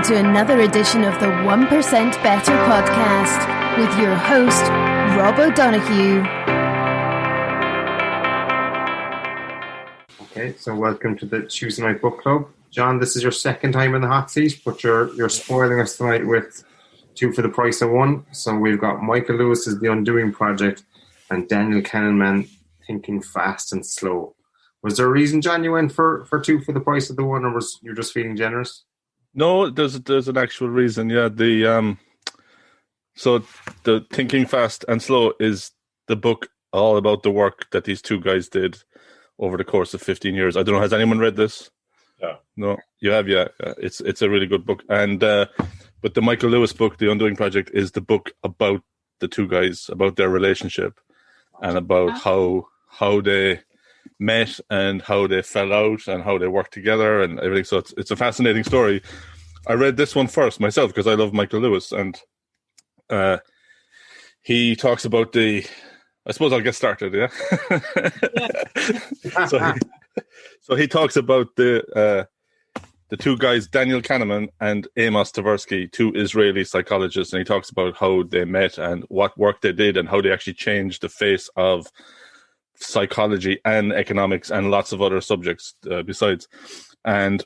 welcome to another edition of the 1% Better podcast with your host, Rob O'Donoghue. Okay, so welcome to the Tuesday Night Book Club. John, this is your second time in the hot seat, but you're spoiling us tonight with two for the price of one. So we've got Michael Lewis's The Undoing Project and Daniel Kahneman, Thinking Fast and Slow. Was there a reason, John, you went for two for the price of the one, or was you just feeling generous? No, there's an actual reason. Yeah, so the Thinking Fast and Slow is the book all about the work that these two guys did over the course of 15 years. I don't know, has anyone read this? Yeah. No, you have, yeah. It's a really good book. And but the Michael Lewis book, The Undoing Project, is the book about the two guys, about their relationship, and about how they met and how they fell out and how they worked together and everything. So it's a fascinating story. I read this one first myself because I love Michael Lewis, and he talks about I suppose I'll get started, yeah? So he talks about the two guys, Daniel Kahneman and Amos Tversky, two Israeli psychologists, and he talks about how they met and what work they did and how they actually changed the face of psychology and economics and lots of other subjects besides. And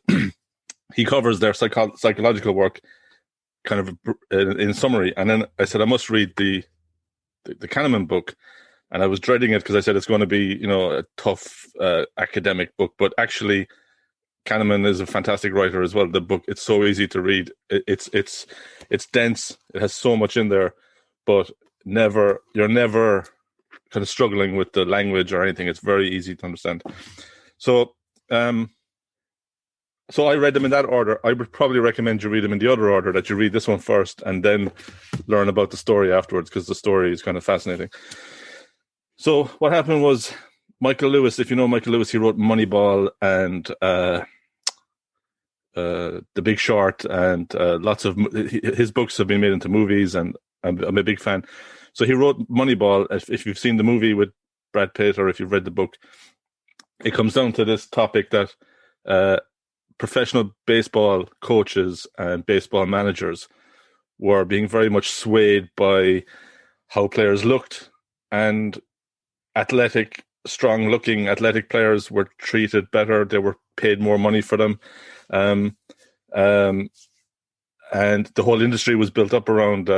he covers their psychological work kind of in summary. And then I said, I must read the Kahneman book. And I was dreading it because I said it's going to be, a tough academic book. But actually, Kahneman is a fantastic writer as well. The book, it's so easy to read. It's dense. It has so much in there, but you're never kind of struggling with the language or anything. It's very easy to understand. So I read them in that order. I would probably recommend you read them in the other order, that you read this one first and then learn about the story afterwards, because the story is kind of fascinating. So what happened was, Michael Lewis, if you know Michael Lewis, he wrote Moneyball and The Big Short, and lots of his books have been made into movies, and I'm a big fan. So he wrote Moneyball. If you've seen the movie with Brad Pitt, or if you've read the book, it comes down to this topic that professional baseball coaches and baseball managers were being very much swayed by how players looked, and strong-looking athletic players were treated better. They were paid more money for them. And the whole industry was built up around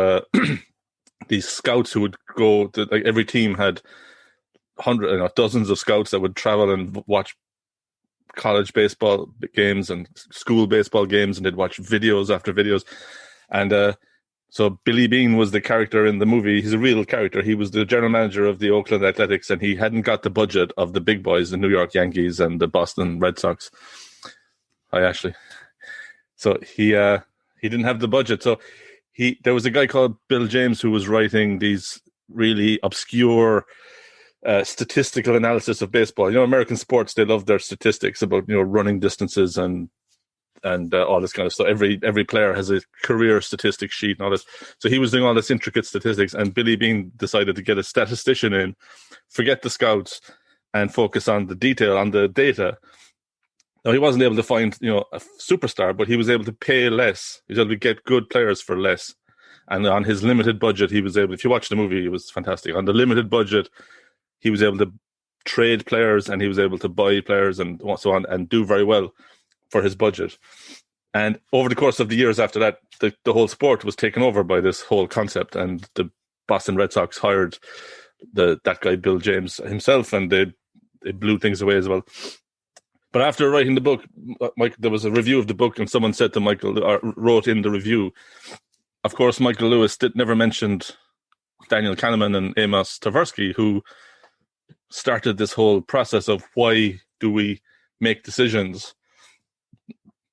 these scouts who would go to, like, every team had dozens of scouts that would travel and watch college baseball games and school baseball games, and they'd watch videos after videos. And so Billy Beane was the character in the movie. He's a real character. He was the general manager of the Oakland Athletics, and he hadn't got the budget of the big boys, the New York Yankees and the Boston Red Sox. Hi, Ashley. So he didn't have the budget. So there was a guy called Bill James who was writing these really obscure statistical analysis of baseball. American sports, they love their statistics about running distances and all this kind of stuff. Every player has a career statistics sheet and all this. So he was doing all this intricate statistics, and Billy Beane decided to get a statistician in, forget the scouts, and focus on the detail, on the data. Now, he wasn't able to find a superstar, but he was able to pay less. He was able to get good players for less. And on his limited budget, he was able, if you watch the movie, it was fantastic. On the limited budget, he was able to trade players, and he was able to buy players and so on, and do very well for his budget. And over the course of the years after that, the whole sport was taken over by this whole concept, and the Boston Red Sox hired that guy Bill James himself, and they blew things away as well. But after writing the book, there was a review of the book, and someone said to Michael, or wrote in the review, of course, Michael Lewis never mentioned Daniel Kahneman and Amos Tversky, who started this whole process of why do we make decisions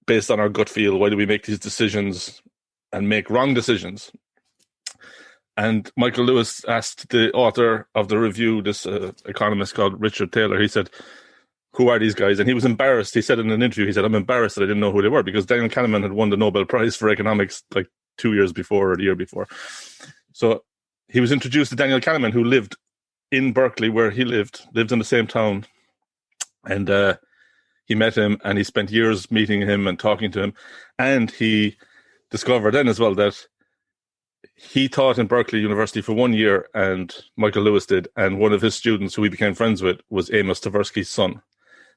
based on our gut feel? Why do we make these decisions and make wrong decisions? And Michael Lewis asked the author of the review, this economist called Richard Taylor, he said, who are these guys? And he was embarrassed. He said in an interview, he said, I'm embarrassed that I didn't know who they were, because Daniel Kahneman had won the Nobel Prize for economics like 2 years before or the year before. So he was introduced to Daniel Kahneman, who lived in Berkeley, where he lived in the same town. And he met him, and he spent years meeting him and talking to him. And he discover then as well that he taught in Berkeley University for 1 year, and Michael Lewis did, and one of his students who he became friends with was Amos Tversky's son.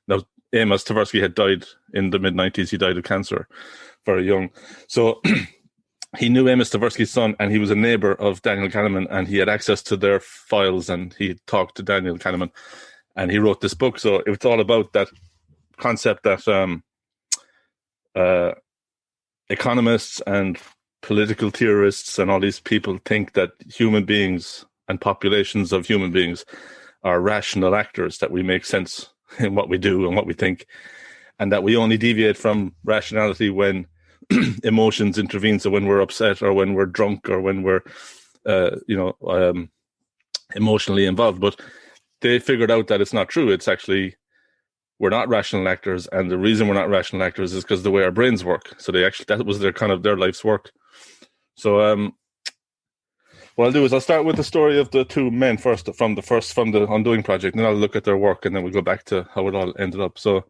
Now, Amos Tversky had died in the mid-90s. He died of cancer very young. So he knew Amos Tversky's son, and he was a neighbor of Daniel Kahneman, and he had access to their files, and he talked to Daniel Kahneman, and he wrote this book. So it was all about that concept that economists and political theorists and all these people think that human beings and populations of human beings are rational actors, that we make sense in what we do and what we think, and that we only deviate from rationality when emotions intervene. So when we're upset, or when we're drunk, or when we're emotionally involved. But they figured out that it's not true. It's actually, we're not rational actors, and the reason we're not rational actors is because the way our brains work. So that was their life's work. So what I'll do is I'll start with the story of the two men first, from the Undoing Project, and then I'll look at their work, and then we'll go back to how it all ended up. So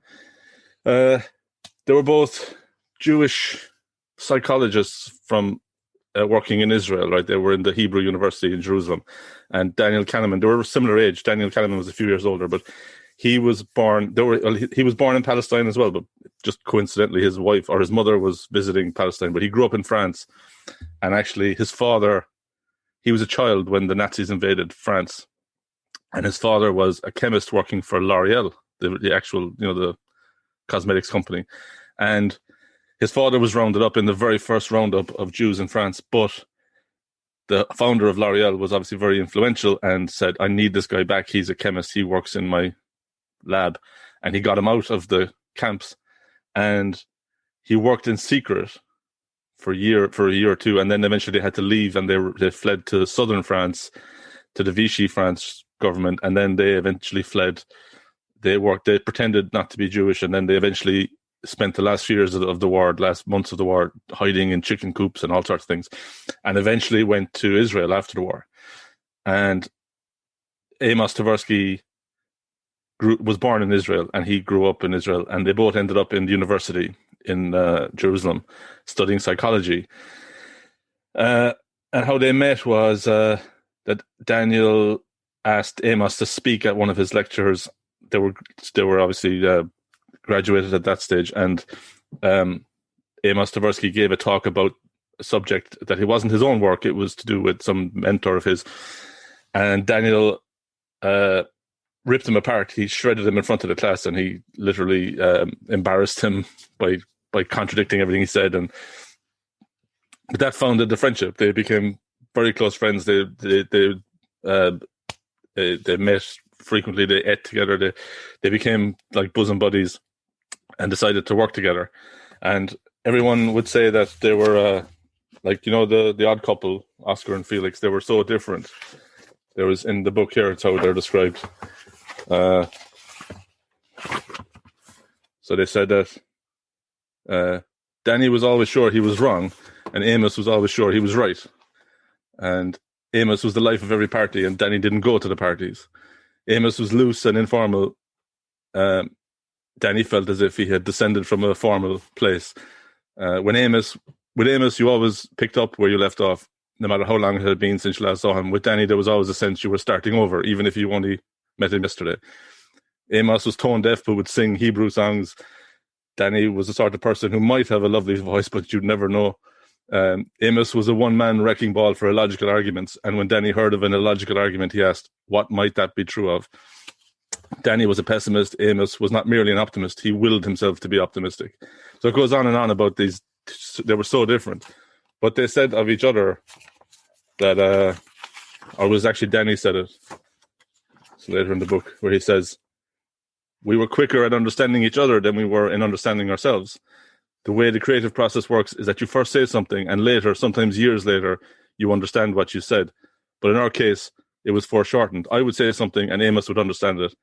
they were both Jewish psychologists from working in Israel, right? They were in the Hebrew University in Jerusalem. And Daniel Kahneman, they were a similar age. Daniel Kahneman was a few years older, but he was born in Palestine as well, but just coincidentally his wife or his mother was visiting Palestine, but he grew up in France. And actually his father, he was a child when the Nazis invaded France, and his father was a chemist working for L'Oreal, the actual, the cosmetics company. And his father was rounded up in the very first roundup of Jews in France, but the founder of L'Oreal was obviously very influential and said, I need this guy back. He's a chemist. He works in my lab. And he got him out of the camps, and he worked in secret for a year or two. And then eventually they had to leave, and they fled to southern France, to the Vichy France government. And then they eventually fled. They pretended not to be Jewish. And then they eventually spent the last few years of the war, last months of the war, hiding in chicken coops and all sorts of things, and eventually went to Israel after the war. And Amos Tversky was born in Israel, and he grew up in Israel, and they both ended up in the university in Jerusalem studying psychology. And how they met was that Daniel asked Amos to speak at one of his lectures. They were obviously graduated at that stage, and Amos Tversky gave a talk about a subject that it wasn't his own work. It was to do with some mentor of his, and Daniel ripped him apart. He shredded him in front of the class, and he literally embarrassed him by contradicting everything he said. But that founded the friendship. They became very close friends. They met frequently. They ate together. They became like bosom buddies and decided to work together. And everyone would say that they were the odd couple, Oscar and Felix. They were so different. There was, in the book here, it's how they're described. So they said that Danny was always sure he was wrong, and Amos was always sure he was right. And Amos was the life of every party, and Danny didn't go to the parties. Amos was loose and informal. Danny felt as if he had descended from a formal place. With Amos, you always picked up where you left off, no matter how long it had been since you last saw him. With Danny, there was always a sense you were starting over, even if you only met him yesterday. Amos was tone deaf, but would sing Hebrew songs. Danny was the sort of person who might have a lovely voice, but you'd never know. Amos was a one-man wrecking ball for illogical arguments, and when Danny heard of an illogical argument, he asked, what might that be true of? Danny was a pessimist. Amos was not merely an optimist. He willed himself to be optimistic. So it goes on and on about these. They were so different. But they said of each other that, or it was actually Danny said it. So later in the book, where he says, we were quicker at understanding each other than we were in understanding ourselves. The way the creative process works is that you first say something, and later, sometimes years later, you understand what you said. But in our case, it was foreshortened. I would say something, and Amos would understand it.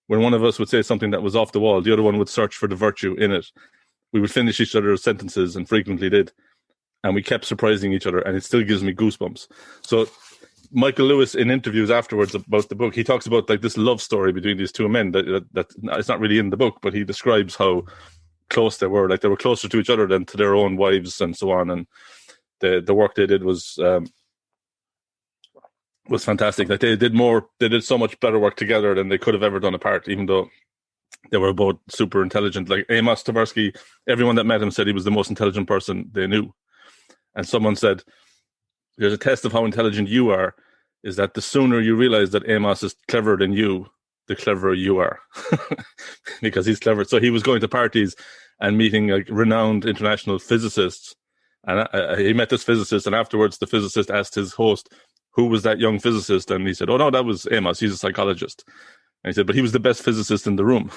When one of us would say something that was off the wall, the other one would search for the virtue in it. We would finish each other's sentences, and frequently did. And we kept surprising each other, and it still gives me goosebumps. So Michael Lewis, in interviews afterwards about the book, he talks about like this love story between these two men that it's not really in the book, but he describes how close they were. Like they were closer to each other than to their own wives and so on. And the work they did was fantastic. Like they did so much better work together than they could have ever done apart, even though they were both super intelligent. Like Amos Tversky, everyone that met him said he was the most intelligent person they knew. And someone said, there's a test of how intelligent you are, is that the sooner you realize that Amos is cleverer than you, the cleverer you are. Because he's clever. So he was going to parties and meeting like renowned international physicists. And he met this physicist, and afterwards the physicist asked his host, who was that young physicist? And he said, oh no, that was Amos. He's a psychologist. And he said, but he was the best physicist in the room.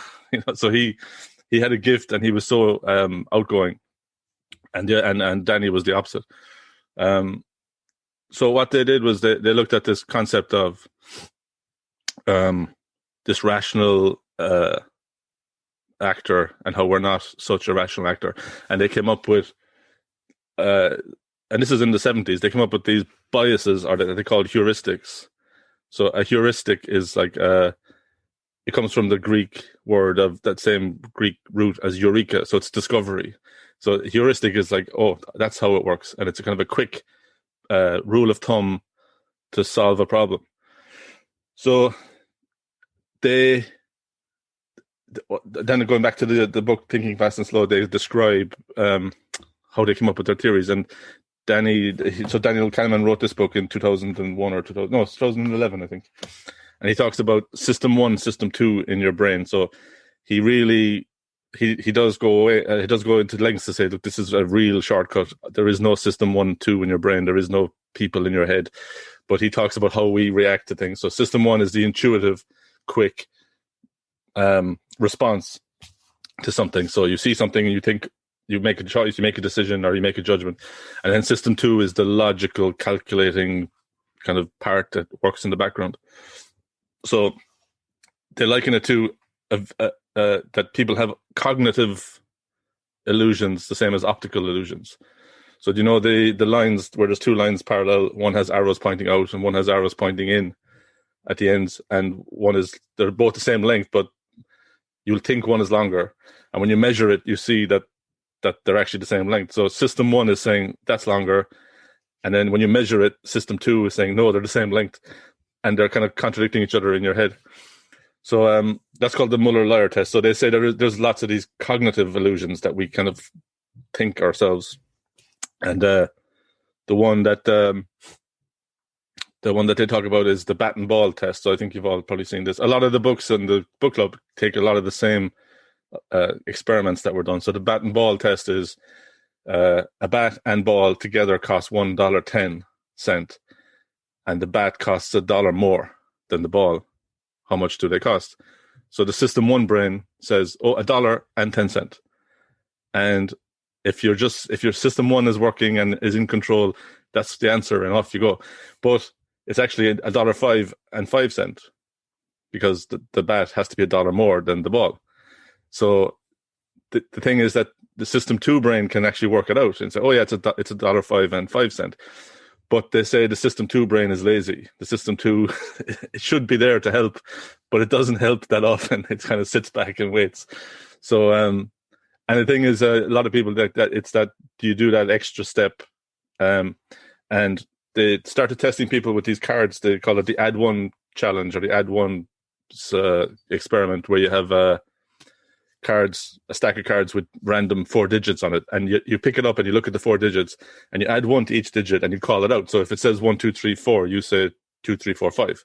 So he had a gift, and he was so outgoing. And Danny was the opposite. So what they did was they looked at this concept of this rational actor and how we're not such a rational actor. And they came up with, and this is in the 70s, they came up with these biases, or they called heuristics. So a heuristic is like, it comes from the Greek word of that same Greek root as eureka. So it's discovery. So heuristic is like, oh, that's how it works. And it's a kind of a quick rule of thumb to solve a problem. So then going back to the book Thinking Fast and Slow, they describe how they came up with their theories. And Daniel Kahneman wrote this book in 2001 or 2011, I think. And he talks about system 1, system 2 in your brain. So he really, he does go away. He does go into lengths to say, look, this is a real shortcut. There is no system 1, 2 in your brain. There is no people in your head. But he talks about how we react to things. So system 1 is the intuitive, quick response to something. So you see something and you think, you make a choice, you make a decision, or you make a judgment. And then system 2 is the logical, calculating kind of part that works in the background. So they liken it to that people have cognitive illusions the same as optical illusions. So do you know the lines where there's two lines parallel, one has arrows pointing out and one has arrows pointing in at the ends, and they're both the same length, but you'll think one is longer. And when you measure it, you see that they're actually the same length. So system 1 is saying that's longer. And then when you measure it, system 2 is saying, no, they're the same length. And they're kind of contradicting each other in your head. So that's called the Muller-Lyer test. So they say there's lots of these cognitive illusions that we kind of think ourselves. And the one that they talk about is the bat and ball test. So I think you've all probably seen this. A lot of the books in the book club take a lot of the same experiments that were done. So the bat and ball test is a bat and ball together cost $1.10, and the bat costs $1 more than the ball. How much do they cost? So the system 1 brain says, oh, $1.10. And if your system 1 is working and is in control, that's the answer, and off you go. But it's actually $1.05 because the bat has to be $1 more than the ball. So the thing is that the system 2 brain can actually work it out and say, oh yeah, it's $1.05. But they say the system 2 brain is lazy. The system 2, it should be there to help, but it doesn't help that often. It kind of sits back and waits. So, and the thing is, a lot of people that it's that you do that extra step, and they started testing people with these cards. They call it the Add One challenge or the Add One experiment, where you have a stack of cards with random 4 digits on it, and you pick it up and you look at the 4 digits and you add 1 to each digit and you call it out. So if it says 1, 2, 3, 4, you say 2, 3, 4, 5,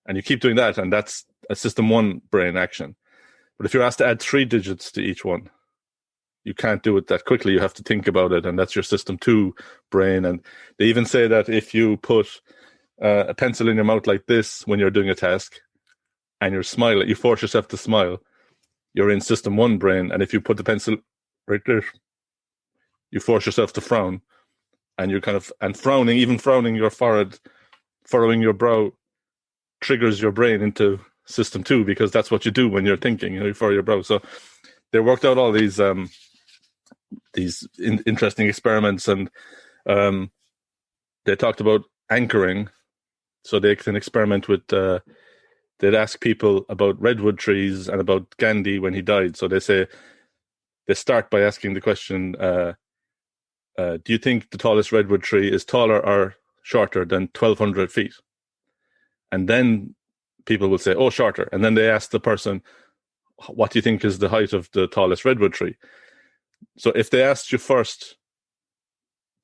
and you keep doing that, and that's a system 1 brain action. But if you're asked to add 3 digits to each one, you can't do it that quickly. You have to think about it, and that's your system 2 brain. And they even say that if you put a pencil in your mouth like this when you're doing a task and you're smiling, you force yourself to smile, you're in system 1 brain. And if you put the pencil right there, you force yourself to frown, and you're frowning your forehead, furrowing your brow, triggers your brain into system 2, because that's what you do when you're thinking, you furrow your brow. So they worked out all these interesting experiments, and they talked about anchoring. So they can experiment with they'd ask people about redwood trees and about Gandhi when he died. So they say, they start by asking the question, do you think the tallest redwood tree is taller or shorter than 1,200 feet? And then people will say, oh, shorter. And then they ask the person, what do you think is the height of the tallest redwood tree? So if they asked you first,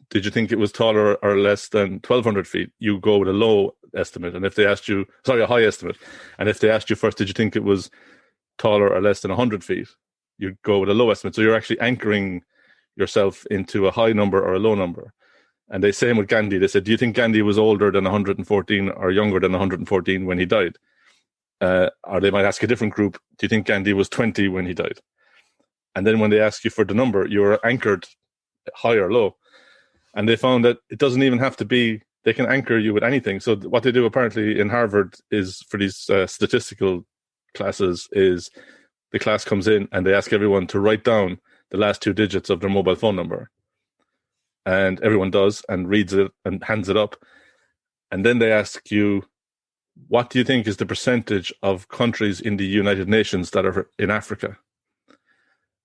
did you think it was taller or less than 1,200 feet? You go with a low estimate. And if they asked you, a high estimate. And if they asked you first, did you think it was taller or less than 100 feet? You go with a low estimate. So you're actually anchoring yourself into a high number or a low number. And they same with Gandhi. They said, do you think Gandhi was older than 114 or younger than 114 when he died? Or they might ask a different group, do you think Gandhi was 20 when he died? And then when they ask you for the number, you're anchored high or low. And they found that it doesn't even have to be, they can anchor you with anything. So what they do apparently in Harvard is for these statistical classes is the class comes in and they ask everyone to write down the last 2 digits of their mobile phone number. And everyone does and reads it and hands it up. And then they ask you, what do you think is the percentage of countries in the United Nations that are in Africa?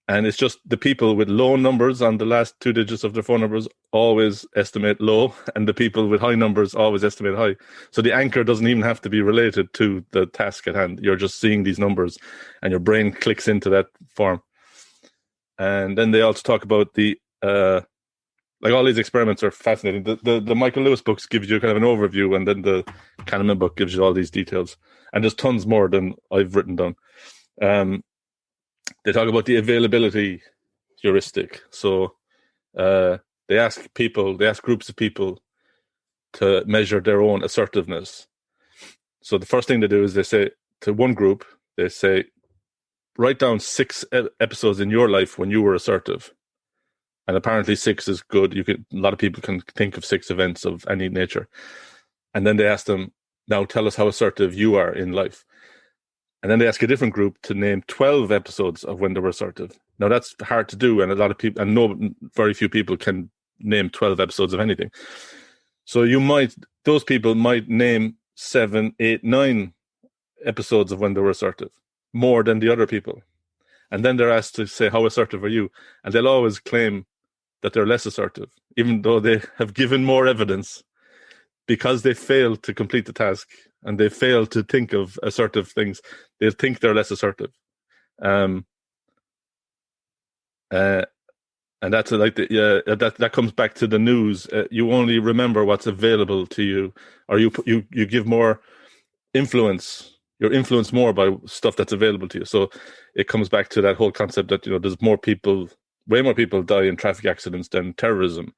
And it's just the people with low numbers on the last 2 digits of their phone numbers always estimate low, and the people with high numbers always estimate high. So the anchor doesn't even have to be related to the task at hand. You're just seeing these numbers and your brain clicks into that form. And then they also talk about the, like all these experiments are fascinating. The Michael Lewis books gives you kind of an overview, and then the Kahneman book gives you all these details. And there's tons more than I've written down. They talk about the availability heuristic. So they ask groups of people to measure their own assertiveness. So the first thing they do is they say to one group, they say, write down 6 episodes in your life when you were assertive. And apparently 6 is good. A lot of people can think of 6 events of any nature. And then they ask them, now tell us how assertive you are in life. And then they ask a different group to name 12 episodes of when they were assertive. Now that's hard to do, and a lot of people, very few people can name 12 episodes of anything. So those people might name 7, 8, 9 episodes of when they were assertive, more than the other people. And then they're asked to say, how assertive are you? And they'll always claim that they're less assertive, even though they have given more evidence, because they failed to complete the task and they failed to think of assertive things. They'll think they're less assertive. And that's that comes back to the news. You only remember what's available to you, or you give more influence. You're influenced more by stuff that's available to you. So it comes back to that whole concept that, there's way more people die in traffic accidents than terrorism,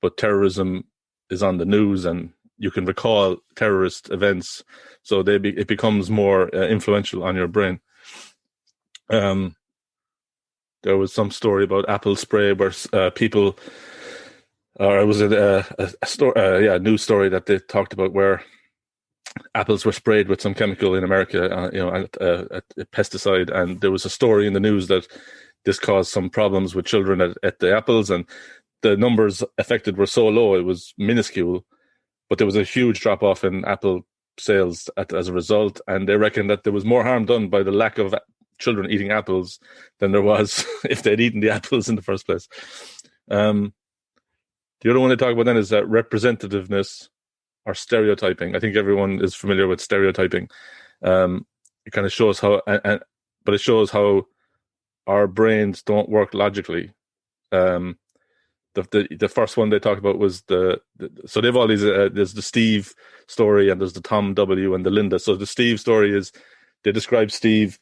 but terrorism is on the news and you can recall terrorist events. So it becomes more influential on your brain. There was some story about apple spray where people, or it was a news story that they talked about where apples were sprayed with some chemical in America, a pesticide, and there was a story in the news that this caused some problems with children at the apples, and the numbers affected were so low, it was minuscule, but there was a huge drop off in apple sales as a result, and they reckon that there was more harm done by the lack of children eating apples than there was if they'd eaten the apples in the first place. The other one they talk about then is representativeness or stereotyping. I think everyone is familiar with stereotyping. It kind of shows how, but it shows how our brains don't work logically. The first one they talked about was so they've all these. There's the Steve story and there's the Tom W and the Linda. So the Steve story is they describe Steve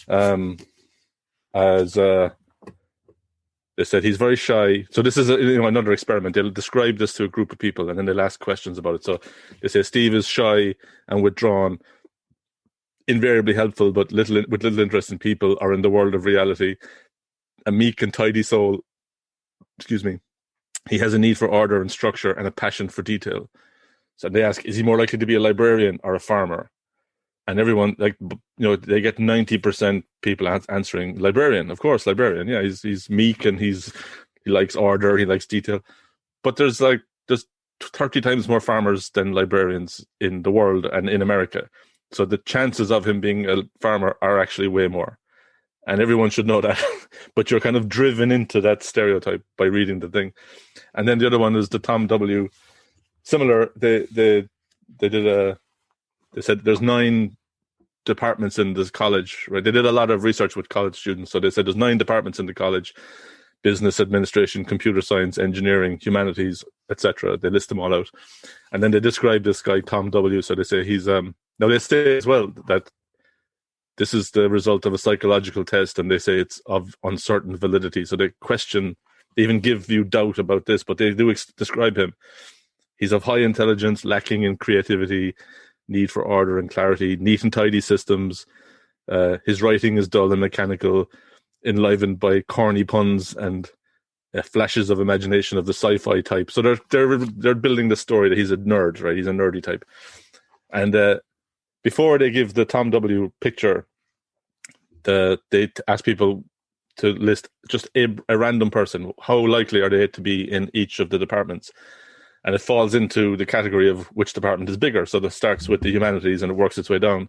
as they said he's very shy. So this is another experiment. They'll describe this to a group of people and then they'll ask questions about it. So they say Steve is shy and withdrawn, invariably helpful, but with little interest in people or in the world of reality. A meek and tidy soul. Excuse me. He has a need for order and structure and a passion for detail. So they ask, is he more likely to be a librarian or a farmer? And everyone, they get 90% people answering librarian. Of course, librarian. Yeah, he's meek and he likes order, he likes detail. But there's 30 times more farmers than librarians in the world and in America. So the chances of him being a farmer are actually way more. and everyone should know that. But you're kind of driven into that stereotype by reading the thing. And then the other one is the Tom W. Similar, they said there's 9 departments in this college, right? They did a lot of research with college students. So they said there's 9 departments in the college: business administration, computer science, engineering, humanities, etc. They list them all out. And then they describe this guy, Tom W. So they say he's, now they say as well that this is the result of a psychological test, and they say it's of uncertain validity. So they even give you doubt about this, but they do describe him. He's of high intelligence, lacking in creativity, need for order and clarity, neat and tidy systems. His writing is dull and mechanical, enlivened by corny puns and flashes of imagination of the sci-fi type. So they're building the story that he's a nerd, right? He's a nerdy type. And before they give the Tom W. picture, they ask people to list just a random person. How likely are they to be in each of the departments? And it falls into the category of which department is bigger. So it starts with the humanities and it works its way down.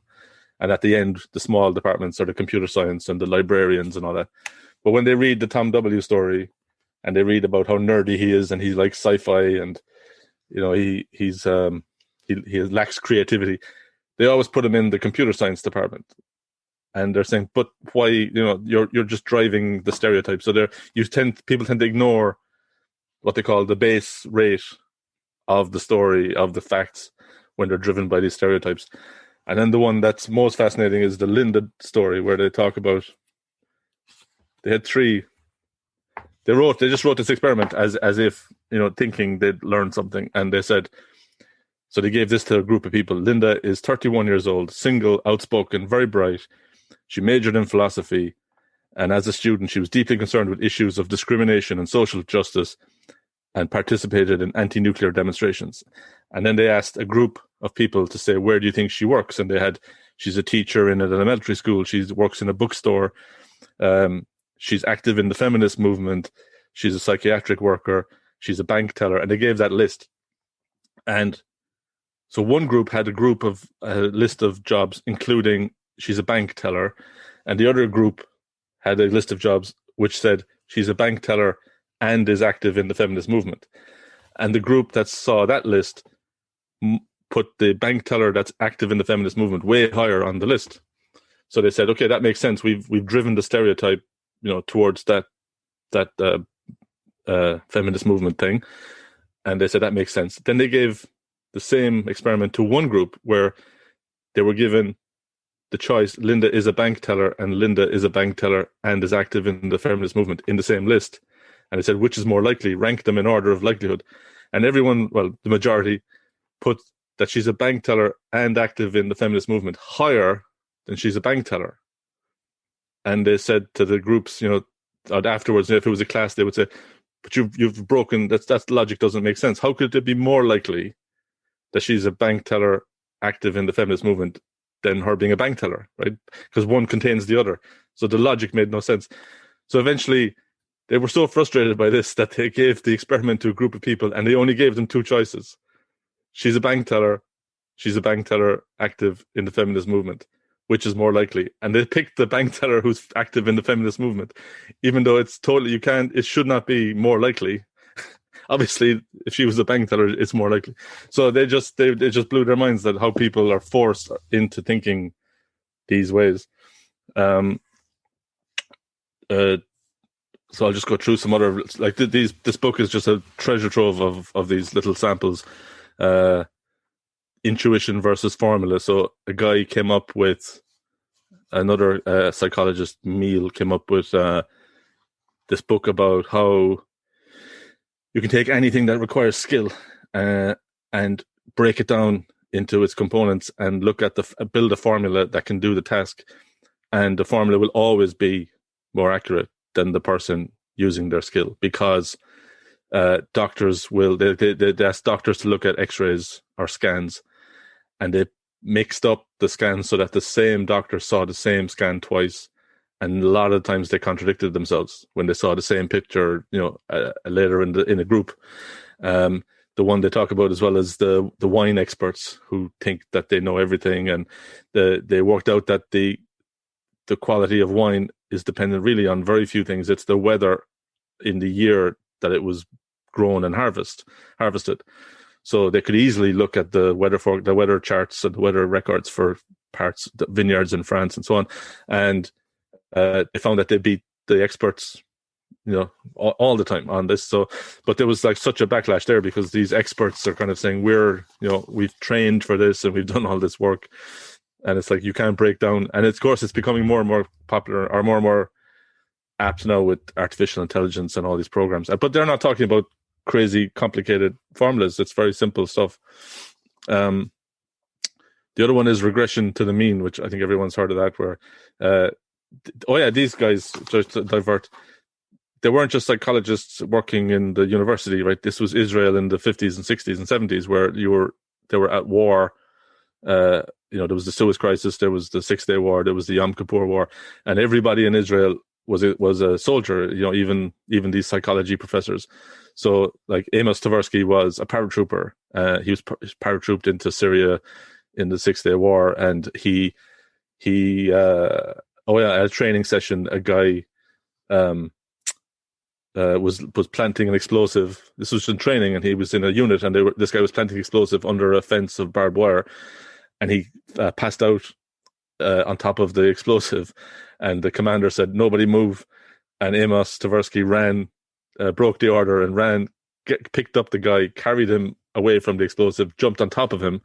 And at the end, the small departments are the computer science and the librarians and all that. But when they read the Tom W. story and they read about how nerdy he is and he likes sci-fi and, you know, he lacks creativity, they always put him in the computer science department. And they're saying, but why, you know, you're just driving the stereotype. So people tend to ignore what they call the base rate of the story, of the facts, when they're driven by these stereotypes. And then the one that's most fascinating is the Linda story, where they talk about, they had 3, they just wrote this experiment as if, you know, thinking they'd learned something. And they said, so they gave this to a group of people. Linda is 31 years old, single, outspoken, very bright. She majored in philosophy. And as a student, she was deeply concerned with issues of discrimination and social justice, and participated in anti-nuclear demonstrations. And then they asked a group of people to say, where do you think she works? And she's a teacher in an elementary school. She works in a bookstore. She's active in the feminist movement. She's a psychiatric worker. She's a bank teller. And they gave that list. And so one group had a list of jobs, including she's a bank teller. And the other group had a list of jobs which said she's a bank teller and is active in the feminist movement. And the group that saw that list put the bank teller that's active in the feminist movement way higher on the list. So they said, okay, that makes sense. We've driven the stereotype, you know, towards that feminist movement thing. And they said that makes sense. Then they gave the same experiment to one group where they were given the choice, Linda is a bank teller and Linda is a bank teller and is active in the feminist movement in the same list. And they said, which is more likely? Rank them in order of likelihood. And everyone, well, the majority, put that she's a bank teller and active in the feminist movement higher than she's a bank teller. And they said to the groups, you know, afterwards, if it was a class, they would say, but you've broken, that logic doesn't make sense. How could it be more likely that she's a bank teller active in the feminist movement than her being a bank teller, right? Because one contains the other. So the logic made no sense. So eventually, they were so frustrated by this that they gave the experiment to a group of people and they only gave them 2 choices. She's a bank teller. She's a bank teller active in the feminist movement. Which is more likely? And they picked the bank teller who's active in the feminist movement, even though it's totally, it should not be more likely. Obviously, if she was a bank teller, it's more likely. So they just blew their minds that how people are forced into thinking these ways. So I'll just go through some other, like this book is just a treasure trove of these little samples. Intuition versus formula. So a guy came up with, another psychologist, Meal, came up with this book about how you can take anything that requires skill and break it down into its components and look at build a formula that can do the task. And the formula will always be more accurate than the person using their skill, because doctors will, they ask doctors to look at x-rays or scans, and they mixed up the scans so that the same doctor saw the same scan twice, and a lot of times they contradicted themselves when they saw the same picture, you know, later in a group. The one they talk about as well is the wine experts who think that they know everything, and they worked out that the quality of wine is dependent really on very few things. It's the weather in the year that it was grown and harvested. So they could easily look at the weather charts and the weather records for the vineyards in France and so on, and they found that they beat the experts, all the time on this. So, but there was like such a backlash there because these experts are kind of saying we've trained for this and we've done all this work, and it's like you can't break down. And of course, it's becoming more and more popular, or more and more apt now with artificial intelligence and all these programs. But they're not talking about crazy complicated formulas. It's very simple stuff. The other one is regression to the mean, which I think everyone's heard of that, where these guys, just to divert, they weren't just psychologists working in the university, right? This was Israel in the 50s and 60s and 70s, where they were at war. There was the Suez Crisis, there was the 6-Day War, there was the Yom Kippur War, and everybody in Israel was a soldier, even these psychology professors. So like Amos Tversky was a paratrooper. He was paratrooped into Syria in the 6-Day War, and he at a training session, a guy was planting an explosive. This was in training, and he was in a unit, and this guy was planting explosive under a fence of barbed wire, and he passed out on top of the explosive, and the commander said, "Nobody move," and Amos Tversky ran, broke the order and ran, picked up the guy, carried him away from the explosive, jumped on top of him,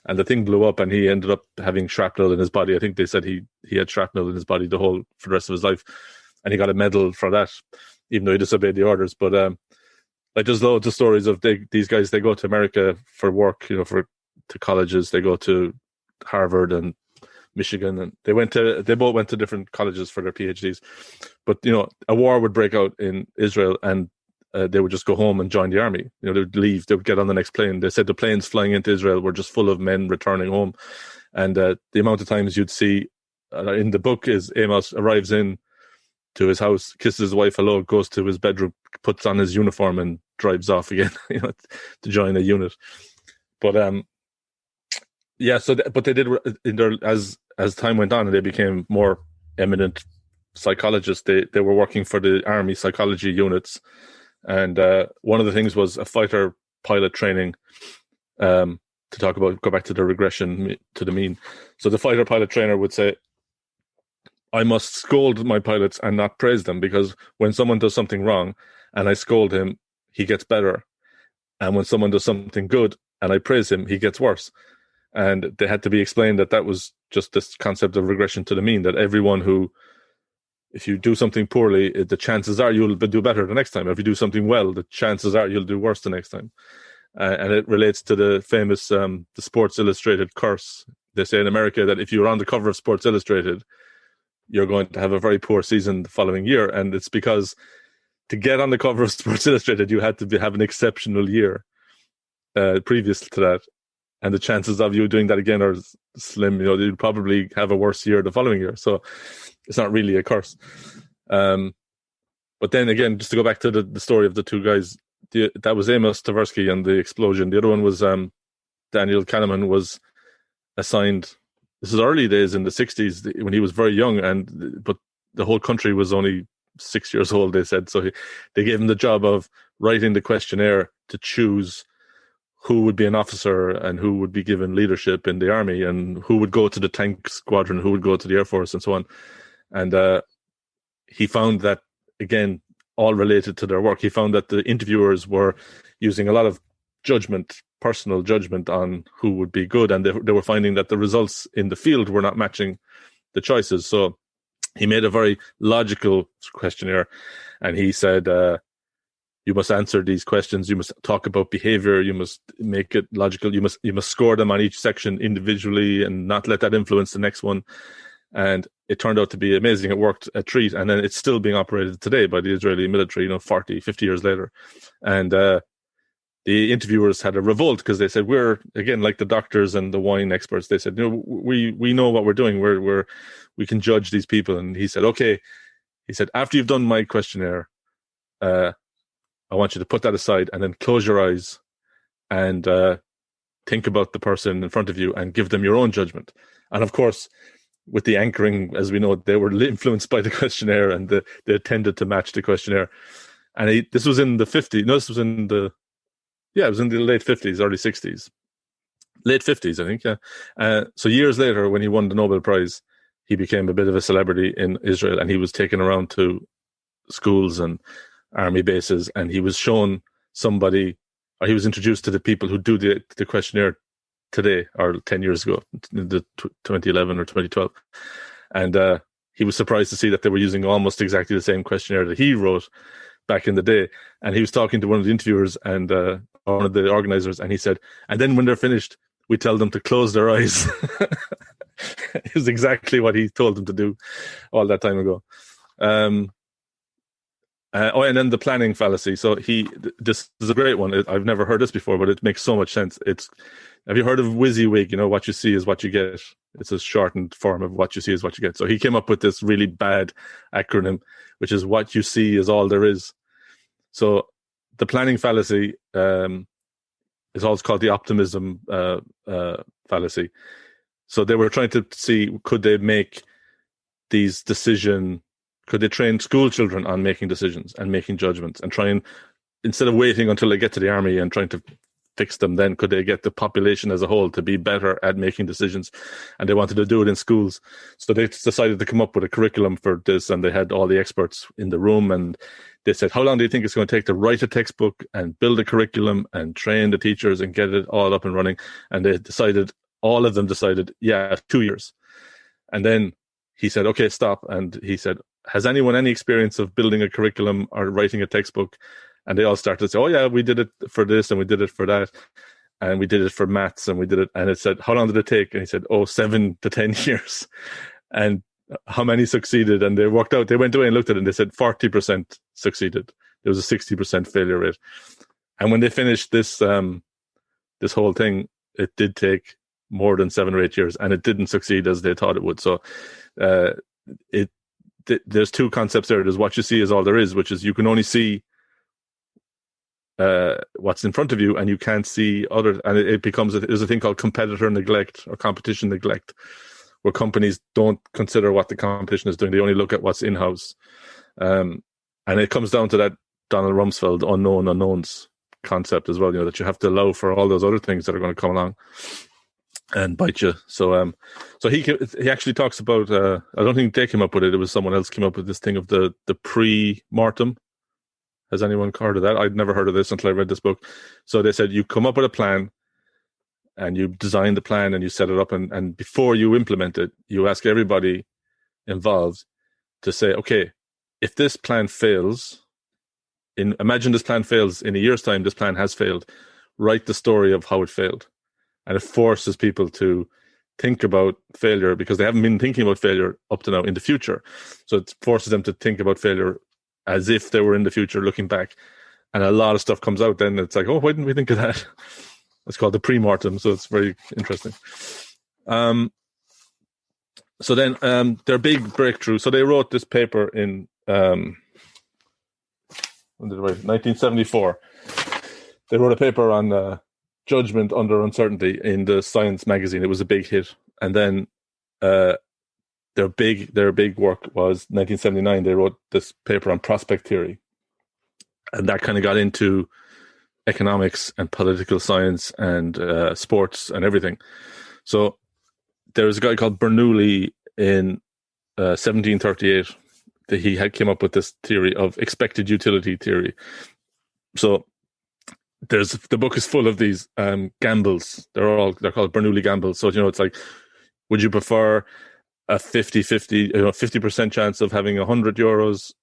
and the thing blew up, and he ended up having shrapnel in his body. I think they said he had shrapnel in his body for the rest of his life, and he got a medal for that, even though he disobeyed the orders. But there's loads of stories of these guys. They go to America for work, to colleges. They go to Harvard and Michigan, and they both went to different colleges for their PhDs. But a war would break out in Israel, and they would just go home and join the army. They would leave. They would get on the next plane. They said the planes flying into Israel were just full of men returning home, and the amount of times you'd see in the book is Amos arrives in to his house, kisses his wife hello, goes to his bedroom, puts on his uniform, and drives off again, to join a unit. But but they did as time went on, and they became more eminent psychologists. They were working for the army psychology units, and one of the things was a fighter pilot training. Go back to the regression to the mean. So the fighter pilot trainer would say, I must scold my pilots and not praise them, because when someone does something wrong and I scold him, he gets better. And when someone does something good and I praise him, he gets worse. And they had to be explained that was just this concept of regression to the mean, that if you do something poorly, the chances are you'll do better the next time. If you do something well, the chances are you'll do worse the next time. And it relates to the famous the Sports Illustrated curse. They say in America that if you're on the cover of Sports Illustrated, you're going to have a very poor season the following year. And it's because to get on the cover of Sports Illustrated, you had to have an exceptional year previous to that. And the chances of you doing that again are slim. You'd probably have a worse year the following year. So it's not really a curse. But then again, just to go back to the story of the two guys, that was Amos Tversky and the explosion. The other one was Daniel Kahneman was assigned. This is early days in the 60s when he was very young, but the whole country was only 6 years old, they said. So they gave him the job of writing the questionnaire to choose who would be an officer and who would be given leadership in the army, and who would go to the tank squadron, who would go to the Air Force, and so on. And he found that, again, all related to their work. He found that the interviewers were using a lot of personal judgment on who would be good, and they were finding that the results in the field were not matching the choices. So he made a very logical questionnaire, and he said, you must answer these questions, you must talk about behavior, you must make it logical, you must score them on each section individually and not let that influence the next one. And it turned out to be amazing. It worked a treat, and then it's still being operated today by the Israeli military, 40, 50 years later. And the interviewers had a revolt because they said, we're, again, like the doctors and the wine experts, they said, we know what we're doing. We can judge these people. And he said, okay. He said, after you've done my questionnaire, I want you to put that aside and then close your eyes and think about the person in front of you and give them your own judgment. And of course, with the anchoring, as we know, they were influenced by the questionnaire, and they tended to match the questionnaire. And this was in the 50s. No, this was in the it was in the late 50s, early 60s. Late 50s, I think, yeah. So years later, when he won the Nobel Prize, he became a bit of a celebrity in Israel, and he was taken around to schools and army bases, and he was shown he was introduced to the people who do the questionnaire today, or 10 years ago, the 2011 or 2012. And he was surprised to see that they were using almost exactly the same questionnaire that he wrote back in the day. And he was talking to one of the interviewers and one of the organizers, and he said, and then when they're finished, we tell them to close their eyes. It was exactly what he told them to do all that time ago. And then the planning fallacy. So this is a great one. I've never heard this before, but it makes so much sense. Have you heard of WYSIWYG? You know, what you see is what you get. It's a shortened form of what you see is what you get. So he came up with this really bad acronym, which is what you see is all there is. So the planning fallacy is also called the optimism fallacy. So they were trying to see, could they train school children on making decisions and making judgments, and try and, instead of waiting until they get to the army and trying to fix them, then could they get the population as a whole to be better at making decisions? And they wanted to do it in schools. So they decided to come up with a curriculum for this, and they had all the experts in the room, and they said, how long do you think it's going to take to write a textbook and build a curriculum and train the teachers and get it all up and running? And all of them decided, 2 years. And then he said, okay, stop. And he said, has anyone any experience of building a curriculum or writing a textbook? And they all started to say, oh yeah, we did it for this and we did it for that. And we did it for maths and we did it. And it said, how long did it take? And he said, 7 to 10 years. And how many succeeded? And they went away and looked at it, and they said 40% succeeded. There was a 60% failure rate. And when they finished this whole thing, it did take more than 7 or 8 years, and it didn't succeed as they thought it would. So there's two concepts there. There's what you see is all there is, which is you can only see what's in front of you, and you can't see other. And there's a thing called competitor neglect or competition neglect, where companies don't consider what the competition is doing. They only look at what's in-house. And it comes down to that Donald Rumsfeld unknown unknowns concept as well, that you have to allow for all those other things that are going to come along and bite you. So he actually talks about, I don't think they came up with it. It was someone else came up with this thing of the pre-mortem. Has anyone heard of that? I'd never heard of this until I read this book. So they said you come up with a plan, and you design the plan and you set it up, and before you implement it, you ask everybody involved to say, okay, if this plan fails, imagine this plan fails in a year's time, this plan has failed. Write the story of how it failed. And it forces people to think about failure, because they haven't been thinking about failure up to now in the future. So it forces them to think about failure as if they were in the future looking back. And a lot of stuff comes out then. It's like, oh, why didn't we think of that? It's called the pre-mortem, so it's very interesting. So then their big breakthrough. So they wrote this paper in 1974. They wrote a paper on judgment under uncertainty in the Science magazine. It was a big hit. And then their big work was 1979. They wrote this paper on prospect theory, and that kind of got into economics and political science and sports and everything. So there was a guy called Bernoulli in 1738 that he had came up with this theory of expected utility theory. So the book is full of these gambles. They're called Bernoulli gambles. So it's like, would you prefer a 50-50, 50% chance of having €100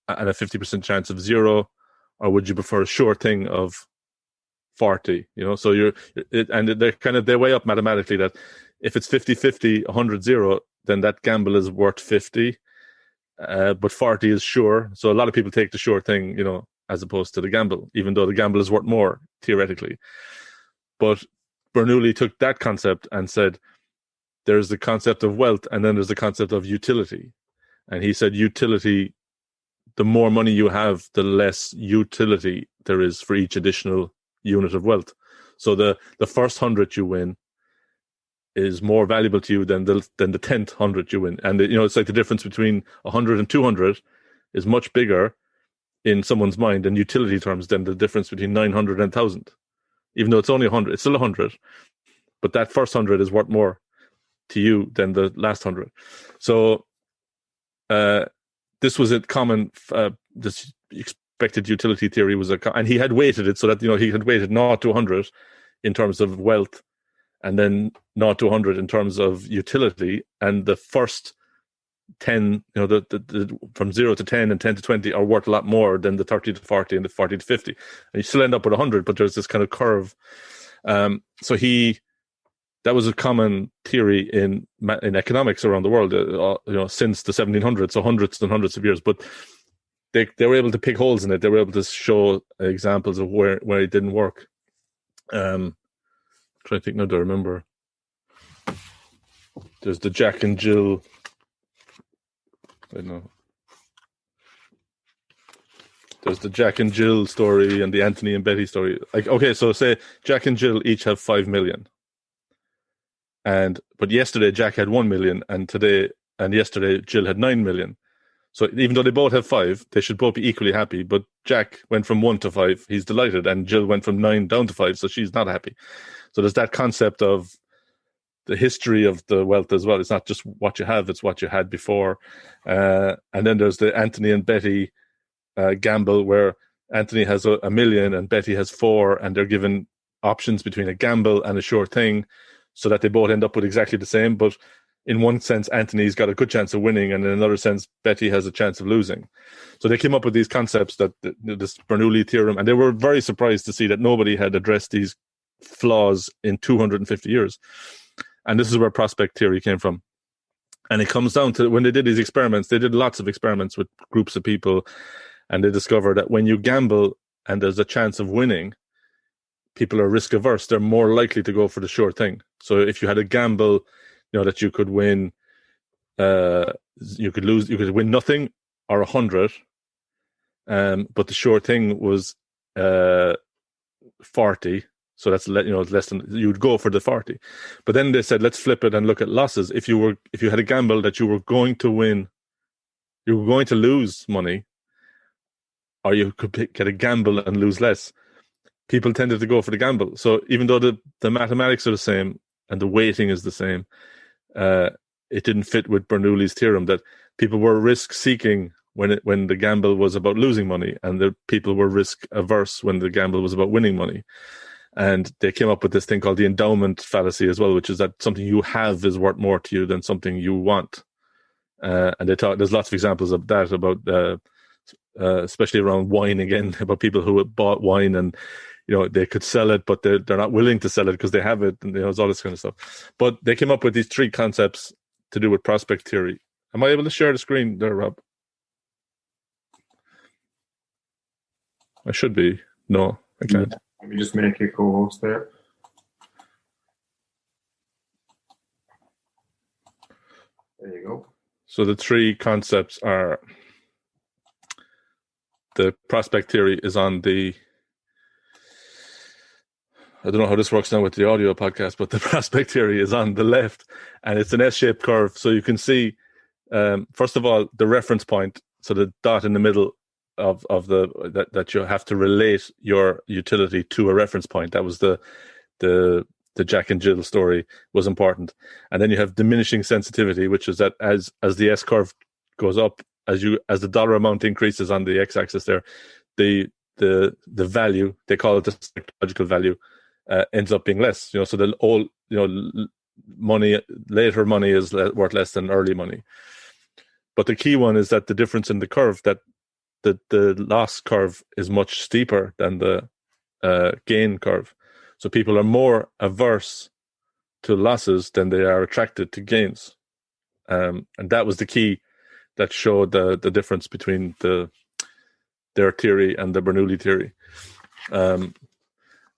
and a 50% chance of 0? Or would you prefer a sure thing of 40? So they weigh up mathematically that if it's 50-50, 100-0, then that gamble is worth 50, but 40 is sure. So a lot of people take the sure thing, as opposed to the gamble, even though the gamble is worth more theoretically. But Bernoulli took that concept and said, there's the concept of wealth, and then there's the concept of utility. And he said utility, the more money you have, the less utility there is for each additional unit of wealth. So the first 100 you win is more valuable to you than the 10th 100 you win. And it's like the difference between 100 and 200 is much bigger in someone's mind in utility terms than the difference between 900 and 1,000. Even though it's only 100, it's still 100, but that first 100 is worth more to you than the last 100. So this was a common, this expected utility theory was and he had weighted it so that, he had weighted 0 to 100 in terms of wealth, and then 0 to 100 in terms of utility. And the first 10, the from 0 to 10 and 10 to 20 are worth a lot more than the 30 to 40 and the 40 to 50. And you still end up with 100, but there's this kind of curve. So that was a common theory in economics around the world, since the 1700s, so hundreds and hundreds of years. But they were able to pick holes in it. They were able to show examples of where it didn't work. Trying to think now to remember. There's the Jack and Jill. I don't know. There's the Jack and Jill story and the Anthony and Betty story. Like, okay, so say Jack and Jill each have 5 million. But yesterday Jack had 1 million, and yesterday Jill had 9 million. So even though they both have 5, they should both be equally happy. But Jack went from 1 to 5, he's delighted, and Jill went from 9 down to 5, so she's not happy. So there's that concept of the history of the wealth as well. It's not just what you have, it's what you had before. And then there's the Anthony and Betty gamble, where Anthony has a million and Betty has 4, and they're given options between a gamble and a sure thing, so that they both end up with exactly the same. But in one sense, Anthony's got a good chance of winning, and in another sense, Betty has a chance of losing. So they came up with these concepts, that this Bernoulli theorem, and they were very surprised to see that nobody had addressed these flaws in 250 years. And this is where prospect theory came from. And it comes down to, when they did these experiments, they did lots of experiments with groups of people, and they discovered that when you gamble and there's a chance of winning, people are risk averse. They're more likely to go for the sure thing. So if you had a gamble, that you could win, you could lose, you could win nothing or 100, but the sure thing was 40. So that's less than, you'd go for the 40. But then they said, let's flip it and look at losses. If you had a gamble that you were going to win, you were going to lose money, or you could get a gamble and lose less, people tended to go for the gamble. So even though the mathematics are the same and the weighting is the same, it didn't fit with Bernoulli's theorem that people were risk seeking when the gamble was about losing money, and the people were risk averse when the gamble was about winning money. And they came up with this thing called the endowment fallacy as well, which is that something you have is worth more to you than something you want. And there's lots of examples of that, about especially around wine again, about people who bought wine and they could sell it, but they're not willing to sell it because they have it, and it's all this kind of stuff. But they came up with these 3 concepts to do with prospect theory. Am I able to share the screen there, Rob? I should be. No, I can't. Let me just make you co-host there. There you go. So the 3 concepts are: the prospect theory is on the, I don't know how this works now with the audio podcast, but the prospect theory is on the left, and it's an S-shaped curve. So you can see, first of all, the reference point, so the dot in the middle of that you have to relate your utility to a reference point. That was the Jack and Jill story was important. And then you have diminishing sensitivity, which is that as the S curve goes up, as the dollar amount increases on the x-axis there, the value, they call it the psychological value, ends up being less. So the old later money is worth less than early money. But the key one is that the difference in the curve, that the loss curve is much steeper than the gain curve. So people are more averse to losses than they are attracted to gains. And that was the key that showed the difference between their theory and the Bernoulli theory. And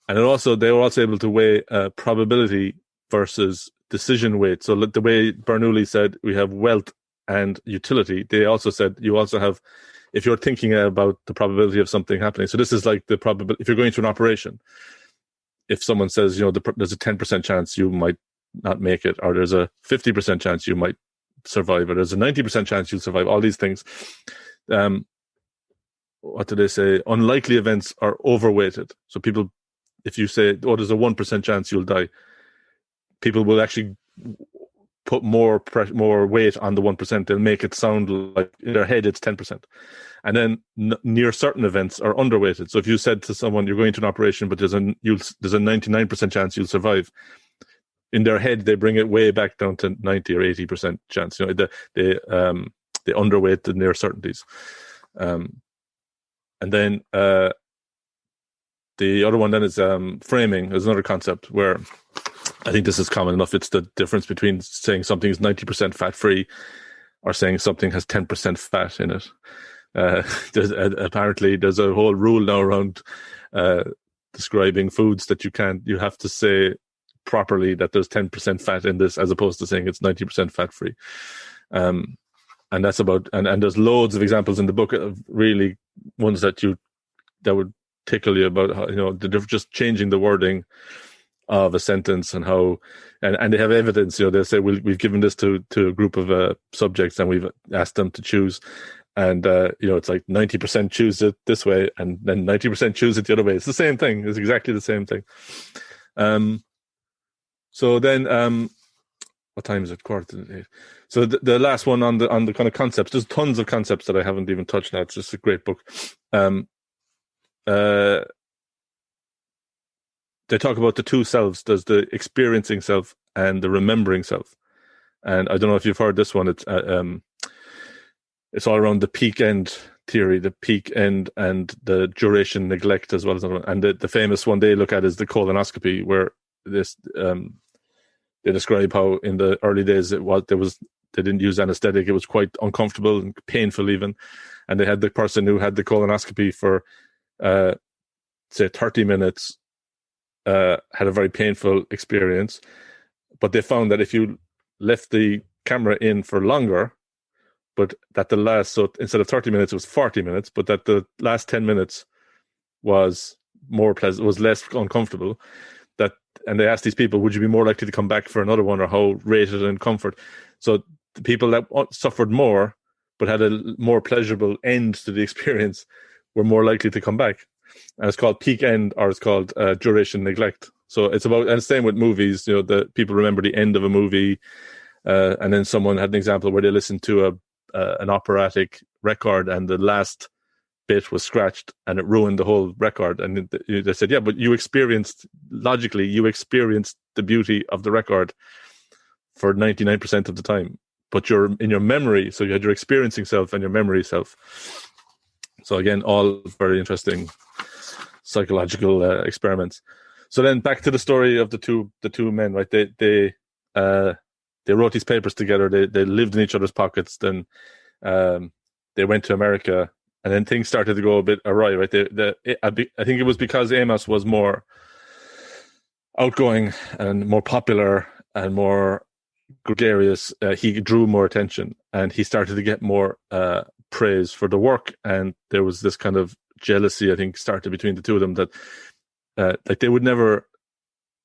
they were also able to weigh probability versus decision weight. So the way Bernoulli said we have wealth and utility, they also said you also have, if you're thinking about the probability of something happening. So this is like the probability, if you're going through an operation, if someone says, there's a 10% chance you might not make it, or there's a 50% chance you might survive, or there's a 90% chance you'll survive. All these things. What do they say? Unlikely events are overweighted. So people, if you say, oh, there's a 1% chance you'll die, people will actually put more weight on the 1%. They'll make it sound like in their head it's 10%. And then near certain events are underweighted. So if you said to someone you're going to an operation, but there's a 99% chance you'll survive, in their head they bring it way back down to 90 or 80% chance. You know, they underweight the near certainties. And then the other one then is framing. There's another concept where I think this is common enough. It's the difference between saying something is 90% fat-free or saying something has 10% fat in it. Apparently there's a whole rule now around describing foods that you have to say properly that there's 10% fat in this, as opposed to saying it's 90% fat-free. And that's about, and there's loads of examples in the book of really ones that would tickle you about how, you know, they're just changing the wording of a sentence and how, and they have evidence. You know, they'll say we've given this to a group of subjects and we've asked them to choose, and you know, it's like 90% choose it this way and then 90% choose it the other way. It's the same thing. It's exactly the same thing. So then what time is it? 7:45. So the last one on the kind of concepts. There's tons of concepts that I haven't even touched now. It's just a great book. They talk about the two selves. There's the experiencing self and the remembering self. And I don't know if you've heard this one. It's all around the peak end theory, the peak end and the duration neglect, as well as another one. And the famous one they look at is the colonoscopy, where this they describe how in the early days they didn't use anesthetic. It was quite uncomfortable and painful even. And they had the person who had the colonoscopy for, say, 30 minutes, had a very painful experience. But they found that if you left the camera in for longer, but that so instead of 30 minutes, it was 40 minutes, but that the last 10 minutes was more pleasant, was less uncomfortable. And they asked these people, would you be more likely to come back for another one, or how rated in comfort? So the people that suffered more but had a more pleasurable end to the experience were more likely to come back. And it's called peak end, or it's called duration neglect. So it's about, and same with movies, you know, the people remember the end of a movie. And then someone had an example where they listened to an operatic record and the last bit was scratched and it ruined the whole record. And they said, yeah, but you experienced the beauty of the record for 99% of the time, but you're in your memory. So you had your experiencing self and your memory self. So again, all very interesting psychological experiments. So then back to the story of the two men, right? They wrote these papers together. They lived in each other's pockets. Then they went to America. And then things started to go a bit awry, right? I think it was because Amos was more outgoing and more popular and more gregarious. He drew more attention, and he started to get more praise for the work. And there was this kind of jealousy, I think, started between the two of them, that like they would never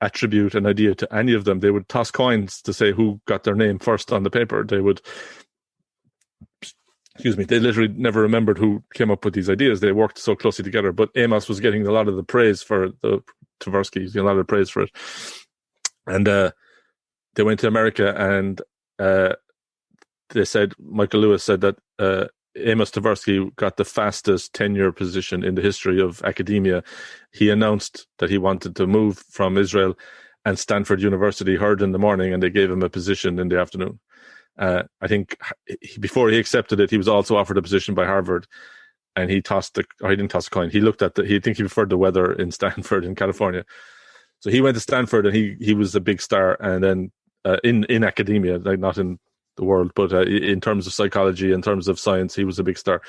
attribute an idea to any of them. They would toss coins to say who got their name first on the paper. They literally never remembered who came up with these ideas. They worked so closely together. But Amos was getting a lot of the praise for the Tversky, a lot of the praise for it. And they went to America, and they said, Michael Lewis said that Amos Tversky got the fastest tenure position in the history of academia. He announced that he wanted to move from Israel, and Stanford University heard in the morning, and they gave him a position in the afternoon. I think before he accepted it, he was also offered a position by Harvard, and he didn't toss a coin. He looked at he preferred the weather in Stanford in California. So he went to Stanford, and he was a big star. And then in academia, like not in the world, but in terms of psychology, in terms of science, he was a big star.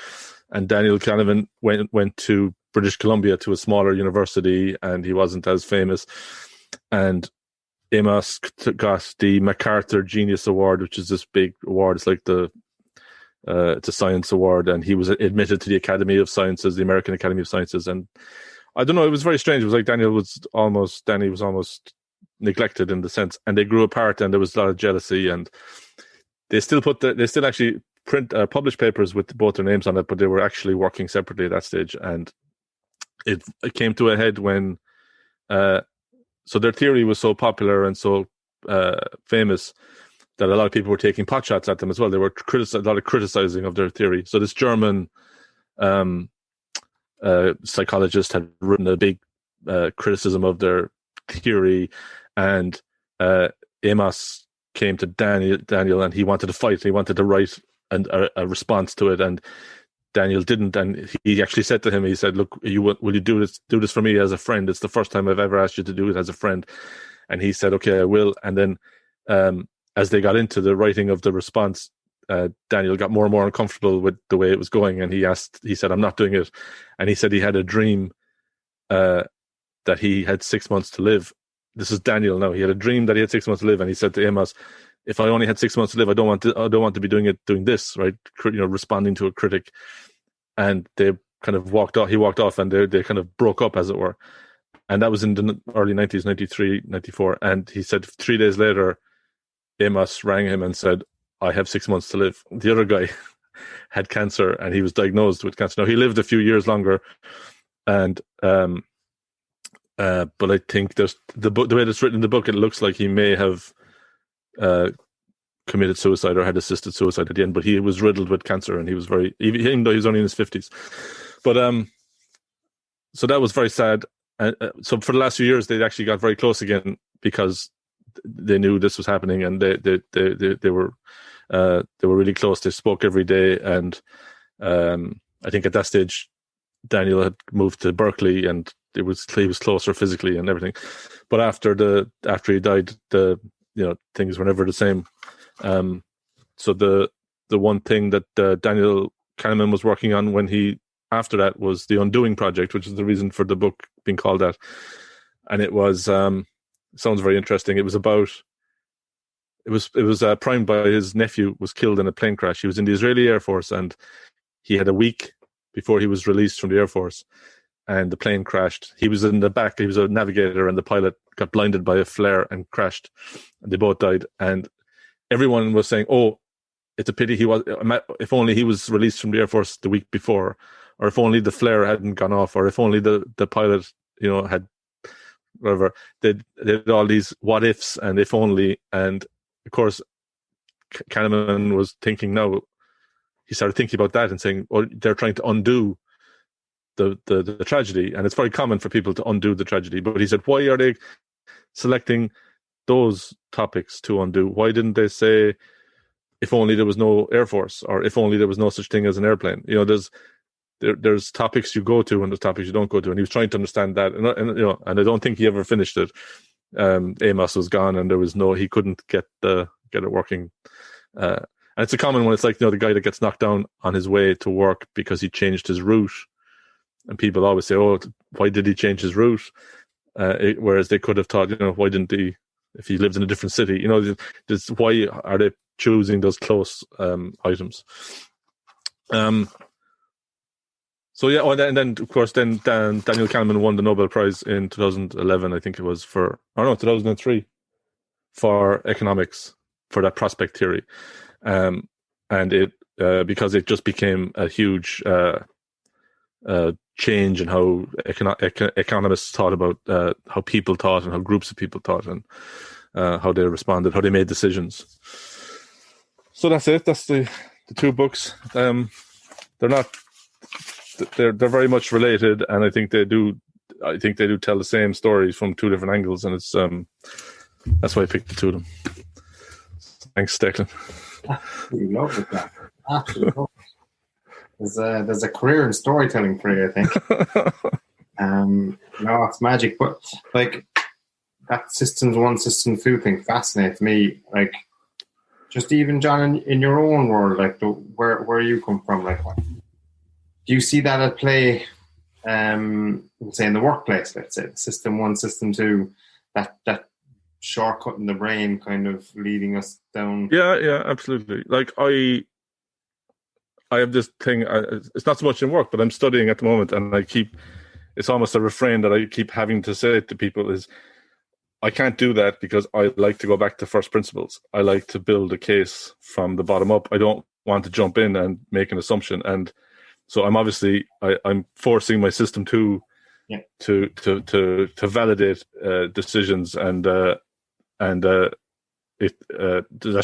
And Daniel Kahneman went to British Columbia, to a smaller university, and he wasn't as famous. And Amos got the MacArthur Genius Award, which is this big award. It's like it's a science award, and he was admitted to the Academy of Sciences, the American Academy of Sciences. And I don't know, it was very strange. It was like Danny was almost neglected in the sense, and they grew apart, and there was a lot of jealousy, and they still actually publish papers with both their names on it, but they were actually working separately at that stage, and it came to a head when so their theory was so popular and so famous that a lot of people were taking potshots at them as well. They were a lot of criticizing of their theory. So this German psychologist had written a big criticism of their theory, and Amos came to Daniel, and he wanted to fight. He wanted to write a response to it, and Daniel didn't. And he actually said to him, he said, "Look, will you do this for me as a friend? It's the first time I've ever asked you to do it as a friend." And he said, "Okay, I will." And then as they got into the writing of the response, Daniel got more and more uncomfortable with the way it was going, and he said, "I'm not doing it." And he said he had a dream that he had 6 months to live. This is Daniel now. He had a dream that he had 6 months to live, and he said to Amos, "If I only had 6 months to live, I don't want to be doing this, right? Responding to a critic." And they kind of walked off. He walked off, and they kind of broke up, as it were. And that was in the early 90s, 93, 94. And he said 3 days later, Amos rang him and said, "I have 6 months to live." The other guy had cancer, and he was diagnosed with cancer. Now, he lived a few years longer, and but I think there's the way it's written in the book, it looks like he may have committed suicide or had assisted suicide at the end, but he was riddled with cancer, and he was even though he was only in his 50s. But so that was very sad. So for the last few years, they actually got very close again because they knew this was happening, and they were really close. They spoke every day, and I think at that stage, Daniel had moved to Berkeley, and he was closer physically and everything. But after he died, things were never the same. So the one thing that Daniel Kahneman was working on after that was the Undoing Project, which is the reason for the book being called that. And it was sounds very interesting. It was primed by his nephew was killed in a plane crash. He was in the Israeli Air Force, and he had a week before he was released from the Air Force, and the plane crashed. He was in the back. He was a navigator, and the pilot got blinded by a flare and crashed, and they both died. And everyone was saying, "Oh, it's a pity if only he was released from the Air Force the week before, or if only the flare hadn't gone off, or if only the pilot, had whatever." They did all these what ifs and if only, and of course, Kahneman was thinking now. He started thinking about that and saying, "Oh, they're trying to undo the tragedy," and it's very common for people to undo the tragedy. But he said, "Why are they selecting those topics to undo? Why didn't they say, if only there was no Air Force, or if only there was no such thing as an airplane?" There's topics you go to and there's topics you don't go to, and he was trying to understand that, and I don't think he ever finished it. Amos was gone, and he couldn't get it working. And it's a common one. It's like, the guy that gets knocked down on his way to work because he changed his route. And people always say, "Oh, why did he change his route?" Whereas they could have thought, why didn't he, if he lived in a different city? Why are they choosing those close items? So yeah, and then of course, Daniel Kahneman won the Nobel Prize in 2011, I think it was 2003 for economics, for that prospect theory. And it because it just became a huge change in how economists thought about how people thought and how groups of people thought, and how they responded, how they made decisions. So that's it. That's the two books. They're very much related, and I think they do tell the same stories from two different angles, and it's that's why I picked the two of them. Thanks, Declan. Absolutely love it, that. Absolutely love it. There's a career in storytelling for you, I think. No, it's magic. But like that systems one, systems two thing fascinates me. Like, just even John, in your own world, like where you come from, like what do you see that at play? Say in the workplace, let's say system one, system two, that shortcut in the brain kind of leading us down. Yeah, absolutely. Like I have this thing, it's not so much in work, but I'm studying at the moment, and it's almost a refrain that I keep having to say to people is, I can't do that because I like to go back to first principles. I like to build a case from the bottom up. I don't want to jump in and make an assumption. And so I'm forcing my system to validate decisions, and that's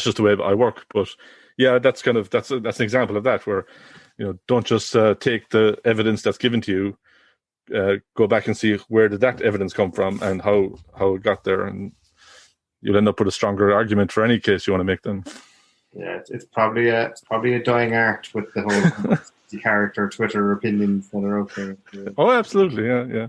just the way I work. But yeah, that's an example of that, where don't just take the evidence that's given to you. Go back and see where did that evidence come from and how it got there, and you'll end up with a stronger argument for any case you want to make then. Yeah, it's probably a dying art with the whole the character Twitter opinions that are out there. Yeah. Oh, absolutely, yeah.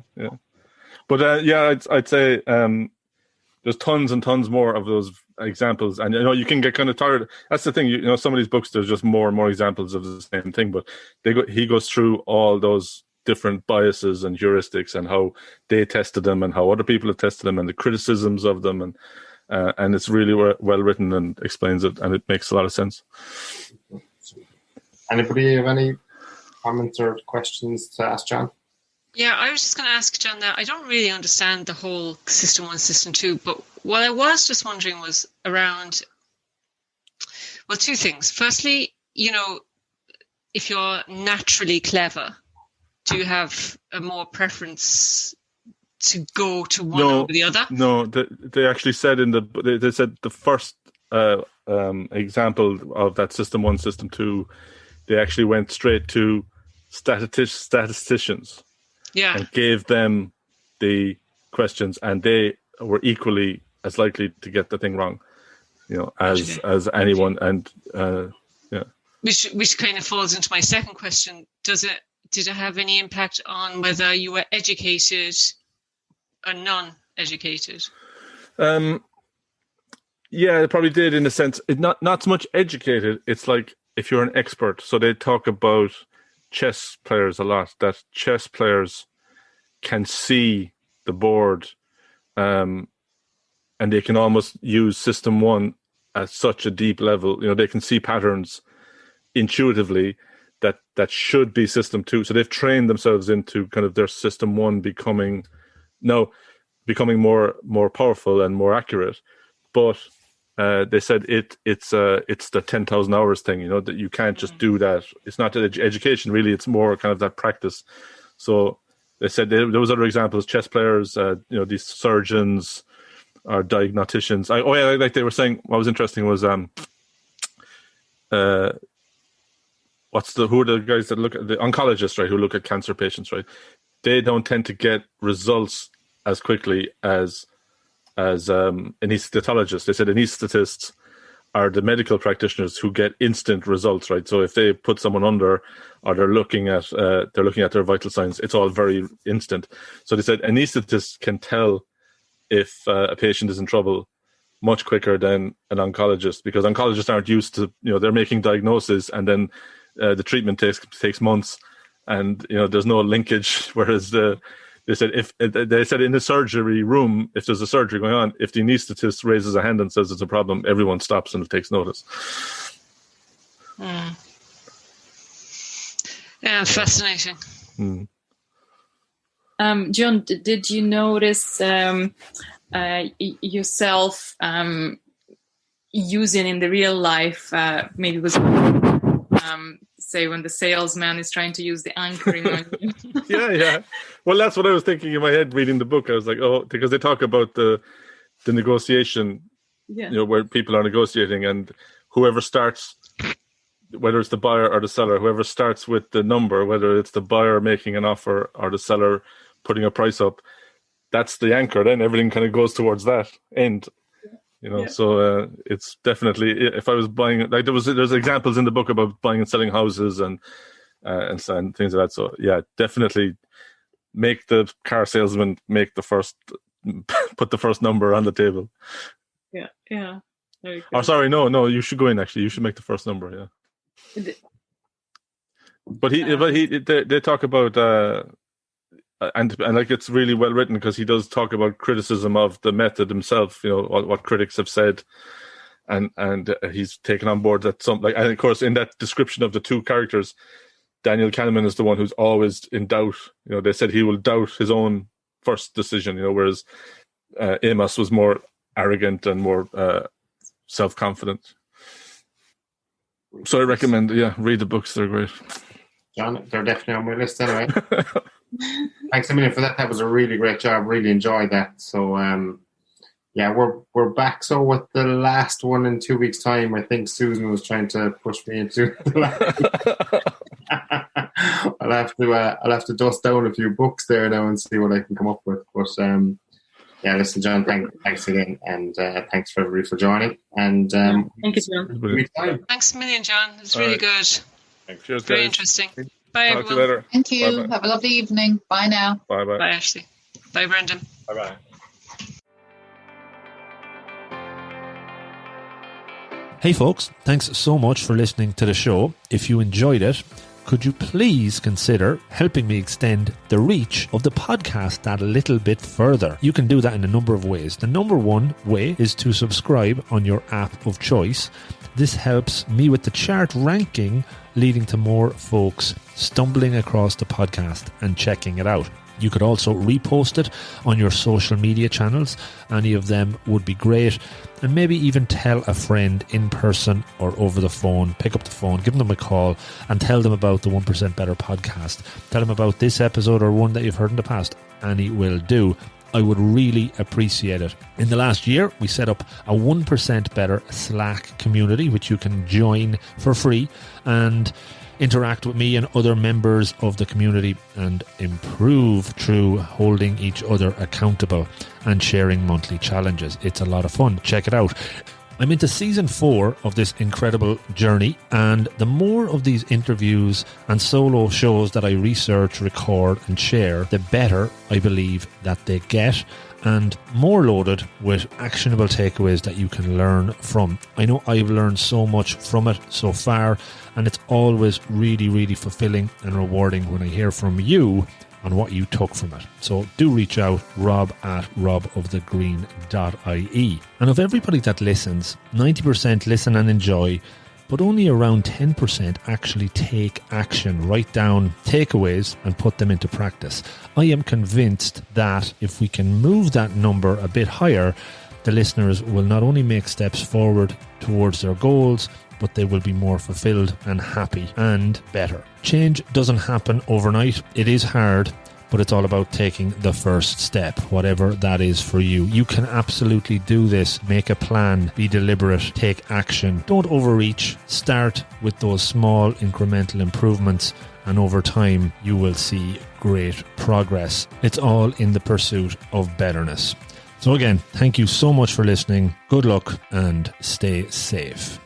But I'd say there's tons and tons more of those examples, and you can get kind of tired. That's the thing, some of these books, there's just more and more examples of the same thing, but he goes through all those different biases and heuristics and how they tested them and how other people have tested them and the criticisms of them, and it's really well written and explains it, and it makes a lot of sense. Anybody have any comments or questions to ask John? Yeah, I was just going to ask John that I don't really understand the whole System 1, System 2, but what I was just wondering was around, well, two things. Firstly, if you're naturally clever, do you have a more preference to go to one over the other? No, they actually said they said the first example of that System 1, System 2, they actually went straight to statisticians. Yeah. And gave them the questions, and they were equally as likely to get the thing wrong, as anyone. And yeah, which kind of falls into my second question. Did it have any impact on whether you were educated or non-educated? Yeah, it probably did, in a sense. Not so much educated. It's like if you're an expert. So they talk about chess players a lot, that chess players can see the board, and they can almost use System 1 at such a deep level. They can see patterns intuitively that should be System 2. So they've trained themselves into kind of their System 1 becoming more powerful and more accurate. But they said it's the 10,000 hours thing, that you can't just do that. It's not education, really. It's more kind of that practice. So they said there was other examples, chess players, these surgeons or diagnosticians. Like they were saying, what was interesting was, who are the guys that look at the oncologists, right, who look at cancer patients, right? They don't tend to get results as quickly as anesthetologists. They said anesthetists are the medical practitioners who get instant results, right? So if they put someone under, or they're looking at their vital signs, it's all very instant. So they said anesthetists can tell if a patient is in trouble much quicker than an oncologist, because oncologists aren't used to, they're making diagnoses, and then the treatment takes months, and there's no linkage. Whereas they said in the surgery room, if there's a surgery going on, if the anaesthetist raises a hand and says it's a problem, everyone stops and takes notice. Yeah, fascinating. John, did you notice yourself using in the real life, maybe it was say when the salesman is trying to use the anchoring on you? Yeah. Well, that's what I was thinking in my head reading the book. I was like, because they talk about the negotiation, where people are negotiating, and whoever starts, whether it's the buyer or the seller, whoever starts with the number, whether it's the buyer making an offer or the seller putting a price up, that's the anchor. Then everything kind of goes towards that end. So it's definitely, if I was buying, like there's examples in the book about buying and selling houses and things like that. So yeah, definitely make the car salesman put the first number on the table. Yeah. Very Oh, sorry, no, you should go in. Actually, you should make the first number. Yeah. But they talk about. And like it's really well written, because he does talk about criticism of the method himself, what critics have said, and he's taken on board that and of course in that description of the two characters, Daniel Kahneman is the one who's always in doubt. They said he will doubt his own first decision, whereas Amos was more arrogant and more self-confident. So I recommend, read the books. They're great. John, they're definitely on my list anyway. Thanks a million for that. That was a really great job. Really enjoyed that. So, we're back. So with the last one in 2 weeks' time, I think Susan was trying to push me into the last. I'll have to dust down a few books there now and see what I can come up with. But listen, John, thanks again, and thanks for everybody for joining. And thank you, John. Thanks a million, John. It's really good. Thanks. Cheers, very guys. Interesting. Bye, Talk everyone. to you later. Thank you. Bye-bye. Have a lovely evening. Bye now. Bye. Bye, Ashley. Bye, Brendan. Bye. Hey folks, thanks so much for listening to the show. If you enjoyed it, could you please consider helping me extend the reach of the podcast that a little bit further? You can do that in a number of ways. The number one way is to subscribe on your app of choice. This helps me with the chart ranking, leading to more folks stumbling across the podcast and checking it out. You could also repost it on your social media channels. Any of them would be great. And maybe even tell a friend in person or over the phone. Pick up the phone, give them a call and tell them about the 1% Better podcast. Tell them about this episode or one that you've heard in the past. Any will do. I would really appreciate it. In the last year, we set up a 1% Better Slack community, which you can join for free and interact with me and other members of the community and improve through holding each other accountable and sharing monthly challenges. It's a lot of fun. Check it out. I'm into season 4 of this incredible journey, and the more of these interviews and solo shows that I research, record and share, the better I believe that they get, and more loaded with actionable takeaways that you can learn from. I know I've learned so much from it so far, and it's always really, really fulfilling and rewarding when I hear from you on what you took from it. So do reach out, rob@robofthegreen.ie. And of everybody that listens, 90% listen and enjoy, but only around 10% actually take action, write down takeaways and put them into practice. I am convinced that if we can move that number a bit higher, the listeners will not only make steps forward towards their goals, but they will be more fulfilled and happy and better. Change doesn't happen overnight. It is hard, but it's all about taking the first step, whatever that is for you. You can absolutely do this. Make a plan, be deliberate, take action. Don't overreach. Start with those small incremental improvements, and over time you will see great progress. It's all in the pursuit of betterness. So again, thank you so much for listening. Good luck and stay safe.